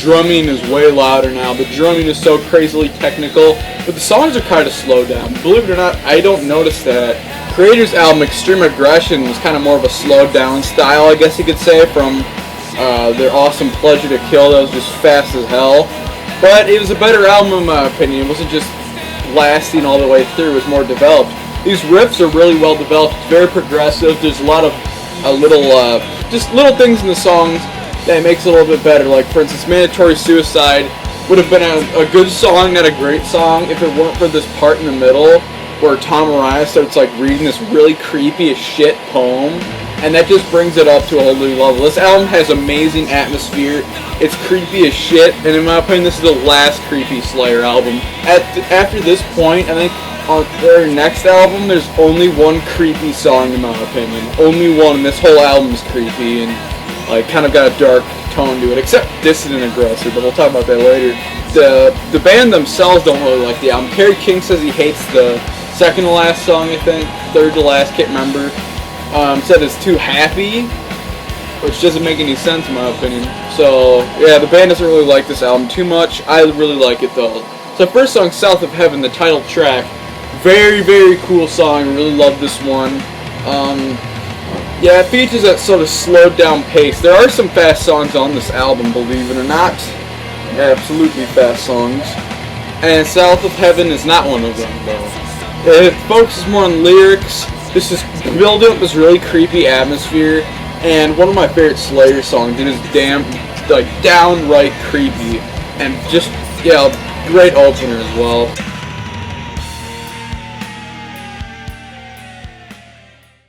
drumming is way louder now. The drumming is so crazily technical, but the songs are kind of slowed down. Believe it or not, I don't notice that. Creator's album, Extreme Aggression, was kind of more of a slowed down style, I guess you could say, from their awesome Pleasure to Kill that was just fast as hell. But it was a better album in my opinion. It wasn't just lasting all the way through, it was more developed. These riffs are really well developed, it's very progressive. There's a lot of just little things in the songs that makes it a little bit better. Like, for instance, Mandatory Suicide would have been a good song, not a great song, if it weren't for this part in the middle where Tom Araya starts like reading this really creepy as shit poem, and that just brings it up to a whole new level. This album has amazing atmosphere. It's creepy as shit, and in my opinion, this is the last creepy Slayer album. After this point, I think on their next album, there's only one creepy song in my opinion. Only one, and this whole album's creepy and like kind of got a dark tone to it, except Dissident Aggression, but we'll talk about that later. The band themselves don't really like the album. Kerry King says he hates the second to last song, I think, third to last, can't remember. Said it's too happy, which doesn't make any sense in my opinion. So yeah, the band doesn't really like this album too much. I really like it though. So first song, South of Heaven, the title track, very, very cool song. Really love this one. Yeah, it features that sort of slowed down pace. There are some fast songs on this album, believe it or not. Absolutely fast songs. And South of Heaven is not one of them, though. It focuses more on lyrics. This is building up this really creepy atmosphere. And one of my favorite Slayer songs. It is downright creepy. And just, yeah, great opener as well.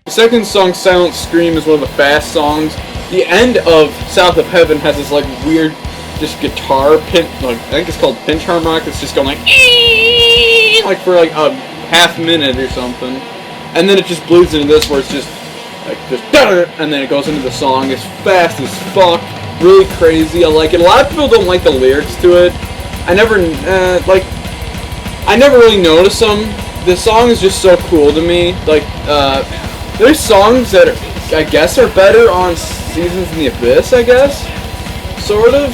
The second song, Silent Scream, is one of the fast songs. The end of South of Heaven has this like weird, just guitar pinch, like I think it's called pinch harmonic. It's just going like for like a half minute or something, and then it just bleeds into this where it's just and then it goes into the song. It's fast as fuck, really crazy. I like it. A lot of people don't like the lyrics to it. I never really notice them. The song is just so cool to me. Like there's songs that I guess are better on Seasons in the Abyss, I guess. Sort of.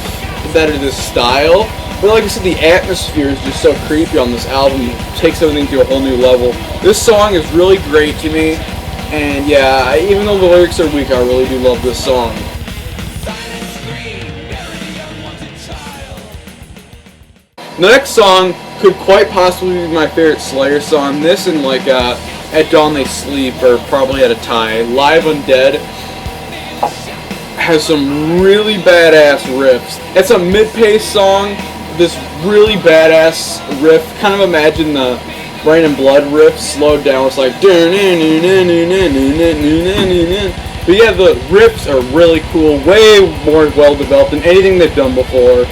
Better this style. But like I said, the atmosphere is just so creepy on this album. It takes everything to a whole new level. This song is really great to me. And yeah, even though the lyrics are weak, I really do love this song. The next song could quite possibly be my favorite Slayer song. This and like At Dawn They Sleep are probably at a tie. Live Undead has some really badass riffs. It's a mid-paced song, this really badass riff. Kind of imagine the Rain and Blood riff slowed down. It's like, but yeah, the riffs are really cool, way more well-developed than anything they've done before.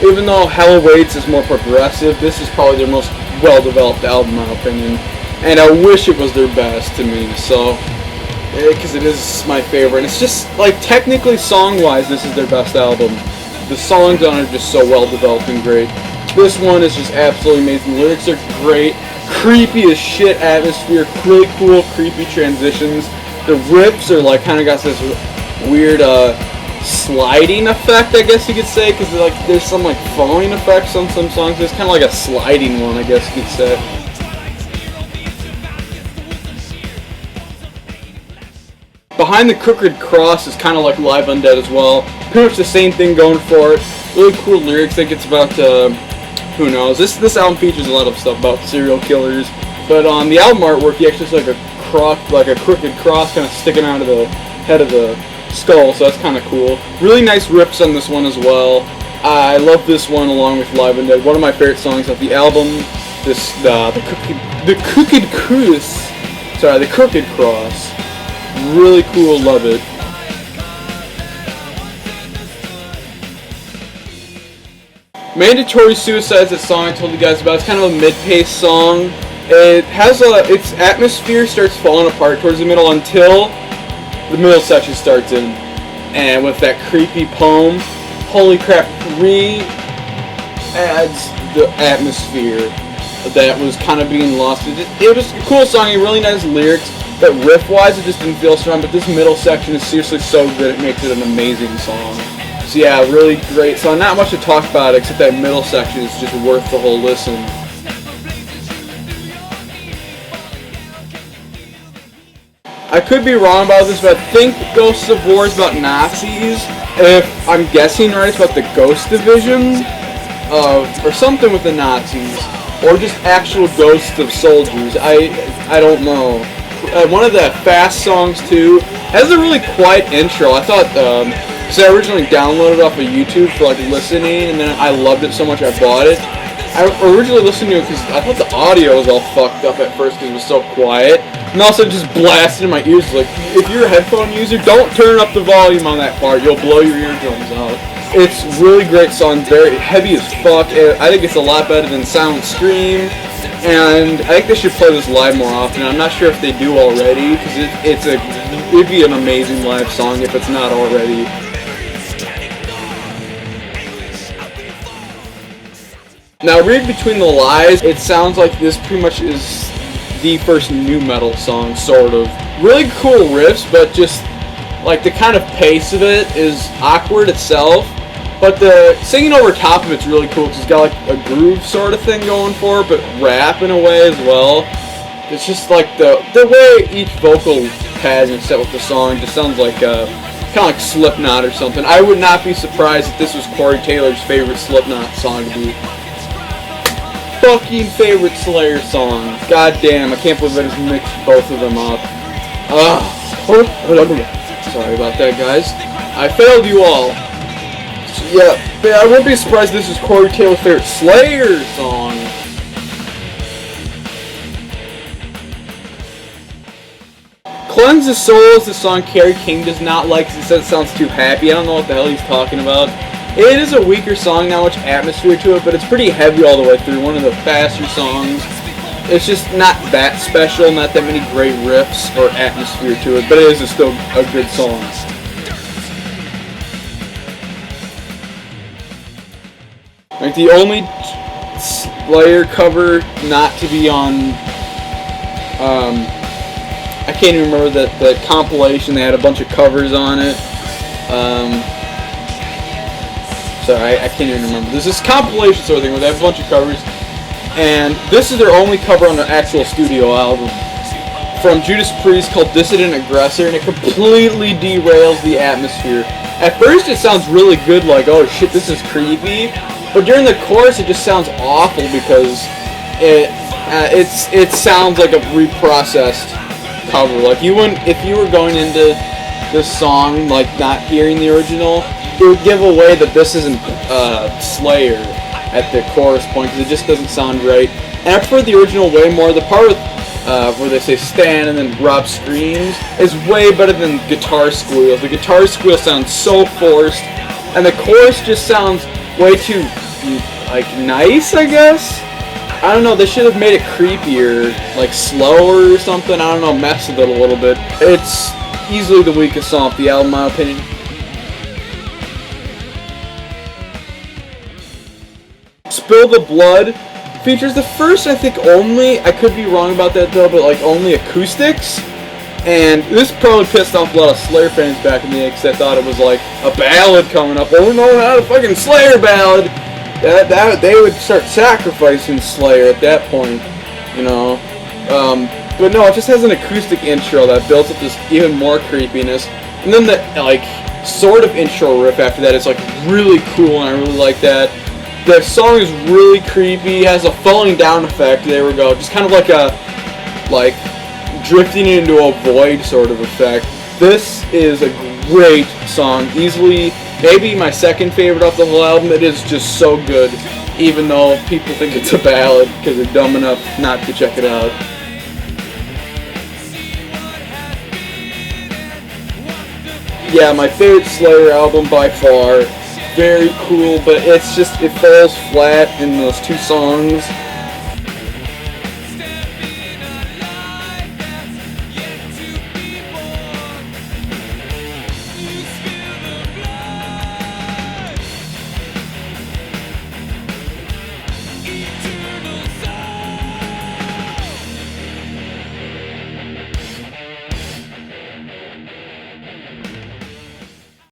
Even though Hell Awaits is more progressive, this is probably their most well-developed album in my opinion. And I wish it was their best to me, so, because it is my favorite. And it's just, like, technically, song-wise, this is their best album. The songs on it are just so well-developed and great. This one is just absolutely amazing. The lyrics are great. Creepy as shit atmosphere. Really cool, creepy transitions. The riffs are, like, kind of got this weird, sliding effect, I guess you could say, because, like, there's some, like, falling effects on some songs. There's kind of like a sliding one, I guess you could say. Behind the Crooked Cross is kind of like Live Undead as well. Pretty much the same thing going for it. Really cool lyrics. I think it's about, who knows. This album features a lot of stuff about serial killers. But on the album artwork, he actually has like a crooked cross kind of sticking out of the head of the skull. So that's kind of cool. Really nice riffs on this one as well. I love this one along with Live Undead. One of my favorite songs off the album. The Crooked Cross. Really cool, love it. Mandatory Suicide is a song I told you guys about. It's kind of a mid-paced song. It has its atmosphere starts falling apart towards the middle until the middle section starts in. And with that creepy poem, holy crap, adds the atmosphere that was kind of being lost. It was a cool song, really nice lyrics. But riff-wise, it just didn't feel strong. But this middle section is seriously so good, it makes it an amazing song. So yeah, really great song. Not much to talk about except that middle section is just worth the whole listen. I could be wrong about this, but I think Ghosts of War is about Nazis. If I'm guessing right, it's about the Ghost Division, or something with the Nazis, or just actual ghosts of soldiers. I don't know. One of the fast songs too has a really quiet intro. I thought, because I originally downloaded it off of YouTube for like listening, and then I loved it so much I bought it. I originally listened to it because I thought the audio was all fucked up at first because it was so quiet. And also just blasted in my ears. Like, if you're a headphone user, don't turn up the volume on that part. You'll blow your eardrums out. It's a really great song, very heavy as fuck. I think it's a lot better than Silent Scream. And I think they should play this live more often. I'm not sure if they do already, because it'd be an amazing live song if it's not already. Now, read between the lines, it sounds like this pretty much is the first nu metal song, sort of. Really cool riffs, but just, like, the kind of pace of it is awkward itself. But the singing over top of it's really cool, because it's got, like, a groove sort of thing going for it, but rap in a way as well. It's just, like, the way each vocal pattern is set with the song just sounds like, kind of like Slipknot or something. I would not be surprised if this was Corey Taylor's favorite Slipknot song to be. Fucking favorite Slayer song. God damn, I can't believe I just mixed both of them up. Sorry about that, guys. I failed you all. So, yeah, I wouldn't be surprised if this is Corey Taylor's favorite Slayer song. Cleanse the Soul is the song Kerry King does not like because he says it sounds too happy. I don't know what the hell he's talking about. It is a weaker song, not much atmosphere to it, but it's pretty heavy all the way through. One of the faster songs. It's just not that special, not that many great riffs or atmosphere to it, but it is still a good song. Like the only Slayer cover not to be on, I can't even remember the compilation. They had a bunch of covers on it. Sorry, I can't even remember. There's this compilation sort of thing where they have a bunch of covers, and this is their only cover on their actual studio album from Judas Priest called Dissident Aggression, and it completely derails the atmosphere. At first it sounds really good, like, oh shit, this is creepy, but during the chorus it just sounds awful because it sounds like a reprocessed cover. Like, you wouldn't, if you were going into this song like not hearing the original, it would give away that this isn't Slayer at the chorus point because it just doesn't sound right. And I prefer the original way more. The part with, where they say stand and then Rob screams is way better than guitar squeals. The guitar squeal sounds so forced, and the chorus just sounds way too, like, nice, I guess? I don't know, they should have made it creepier, like slower or something. I don't know, mess with it a little bit. It's easily the weakest song off the album, in my opinion. Spill the Blood features the first, I think, only, I could be wrong about that though, but like only acoustics. And this probably pissed off a lot of Slayer fans back in the day because they thought it was like a ballad coming up. Oh no, not a fucking Slayer ballad. That they would start sacrificing Slayer at that point, you know. But no, it just has an acoustic intro that builds up this even more creepiness. And then the, like, sort of intro riff after that is like really cool, and I really like that. The song is really creepy, has a falling down effect, there we go, just kind of like a, like, drifting into a void sort of effect. This is a great song, easily, maybe my second favorite off the whole album. It is just so good, even though people think it's a ballad, because they're dumb enough not to check it out. Yeah, my favorite Slayer album by far. Very cool, but it's just, it falls flat in those two songs.